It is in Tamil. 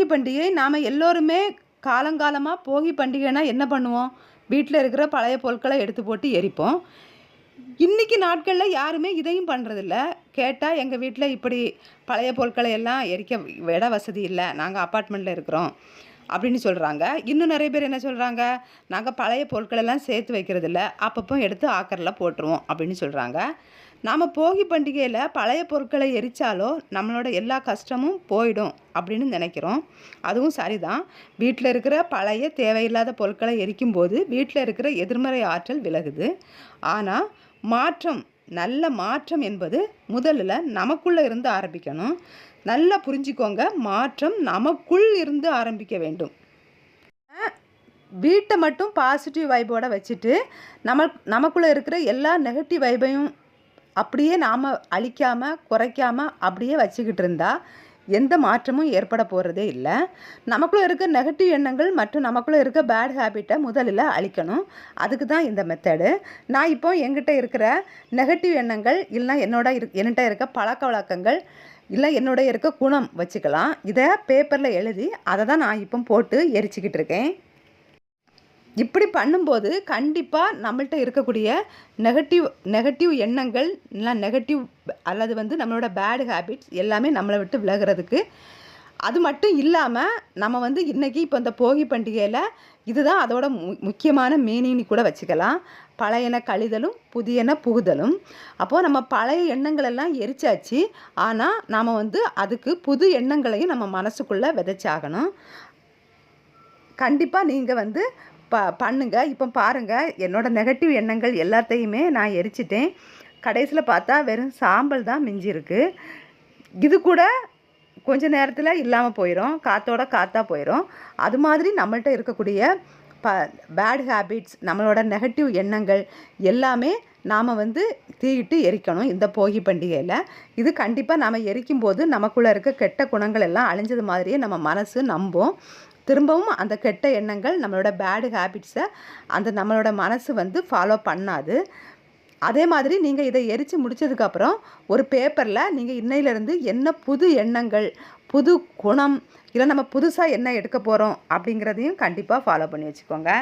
போகி பண்டிகை நாம் எல்லோருமே காலங்காலமாக போகி பண்டிகைனா என்ன பண்ணுவோம்? வீட்டில் இருக்கிற பழைய பொருட்களை எடுத்து போட்டு எரிப்போம். இன்றைக்கி நாட்களில் யாருமே இதையும் பண்ணுறதில்ல. கேட்டால் எங்கள் வீட்டில் இப்படி பழைய பொருட்களை எல்லாம் எரிக்க இட வசதி இல்லை, நாங்கள் அப்பார்ட்மெண்ட்டில் இருக்கிறோம் அப்படின்னு சொல்கிறாங்க. இன்னும் நிறைய பேர் என்ன சொல்கிறாங்க, நாங்கள் பழைய பொருட்களெல்லாம் சேர்த்து வைக்கிறதில்ல, அப்பப்போ எடுத்து ஆக்கரில் போட்டுருவோம் அப்படின்னு சொல்கிறாங்க. நாம் போகி பண்டிகையில் பழைய பொருட்களை எரித்தாலோ நம்மளோட எல்லா கஷ்டமும் போயிடும் அப்படின்னு நினைக்கிறோம். அதுவும் சரிதான். வீட்டில் இருக்கிற பழைய தேவையில்லாத பொருட்களை எரிக்கும்போது வீட்டில் இருக்கிற எதிர்மறை ஆற்றல் விலகுது. ஆனால் மாற்றம், நல்ல மாற்றம் என்பது முதலில் நமக்குள்ளே இருந்து ஆரம்பிக்கணும். நல்லா புரிஞ்சுக்கோங்க, மாற்றம் நமக்குள் இருந்து ஆரம்பிக்க வேண்டும். வீட்டை மட்டும் பாசிட்டிவ் வைபோட வச்சுட்டு நமக்குள்ளே இருக்கிற எல்லா நெகட்டிவ் வைபையும் அப்படியே நாம் அழிக்காமல் குறைக்காமல் அப்படியே வச்சுக்கிட்டு இருந்தால் எந்த மாற்றமும் ஏற்பட போகிறதே இல்லை. நமக்குள்ளே இருக்க நெகட்டிவ் எண்ணங்கள் மற்றும் நமக்குள்ளே இருக்க பேட் ஹேபிட்டை முதலில் அழிக்கணும். அதுக்கு தான் இந்த மெத்தடு. நான் இப்போ என்கிட்ட இருக்கிற நெகட்டிவ் எண்ணங்கள் இல்லைனா என்கிட்ட இருக்க பழக்க வழக்கங்கள் இல்லை என்னோட இருக்க குணம் வச்சுக்கலாம். இதை பேப்பரில் எழுதி அதை தான் நான் இப்போ போட்டு எரிச்சிக்கிட்டு இருக்கேன். இப்படி பண்ணும்போது கண்டிப்பாக நம்மள்கிட்ட இருக்கக்கூடிய நெகட்டிவ் எண்ணங்கள் இல்லை நெகட்டிவ் அல்லது நம்மளோட பேட் ஹேபிட்ஸ் எல்லாமே நம்மளை விட்டு விலகிறதுக்கு. அது மட்டும் இல்லாமல் நம்ம இன்றைக்கி இப்போ இந்த போகி பண்டிகையில் இதுதான் அதோட முக்கியமான மீனிங்னு கூட வச்சுக்கலாம். பழையன கழிதலும் புதியன புகுதலும். அப்போது நம்ம பழைய எண்ணங்களெல்லாம் எரிச்சாச்சு, ஆனால் நாம் அதுக்கு புது எண்ணங்களையும் நம்ம மனசுக்குள்ளே விதைச்சாகணும். கண்டிப்பாக நீங்கள் பண்ணுங்க. இப்போ பாருங்கள், என்னோடய நெகட்டிவ் எண்ணங்கள் எல்லாத்தையுமே நான் எரிச்சிட்டேன். கடைசியில் பார்த்தா வெறும் சாம்பல் தான் மிஞ்சிருக்கு. இது கூட கொஞ்ச நேரத்தில் இல்லாமல் போயிடும், காற்றா போயிடும். அது மாதிரி நம்மள்கிட்ட இருக்கக்கூடிய பேட் ஹேபிட்ஸ், நம்மளோட நெகட்டிவ் எண்ணங்கள் எல்லாமே நாம் தீயிட்டு எரிக்கணும் இந்த போகி பண்டிகையில். இது கண்டிப்பாக நாம் எரிக்கும்போது நமக்குள்ளே இருக்க கெட்ட குணங்கள் எல்லாம் அழிஞ்சது மாதிரியே நம்ம மனசு நம்பும். திரும்பவும் அந்த கெட்ட எண்ணங்கள் நம்மளோட பேடு ஹேபிட்ஸை நம்மளோட மனசு ஃபாலோ பண்ணாது. அதே மாதிரி நீங்கள் இதை எரித்து முடித்ததுக்கப்புறம் ஒரு பேப்பரில் நீங்கள் இன்னையிலேருந்து என்ன புது எண்ணங்கள், புது குணம், இல்லை நம்ம புதுசாக என்ன எடுக்க போகிறோம் அப்படிங்கிறதையும் கண்டிப்பாக ஃபாலோ பண்ணி வச்சுக்கோங்க.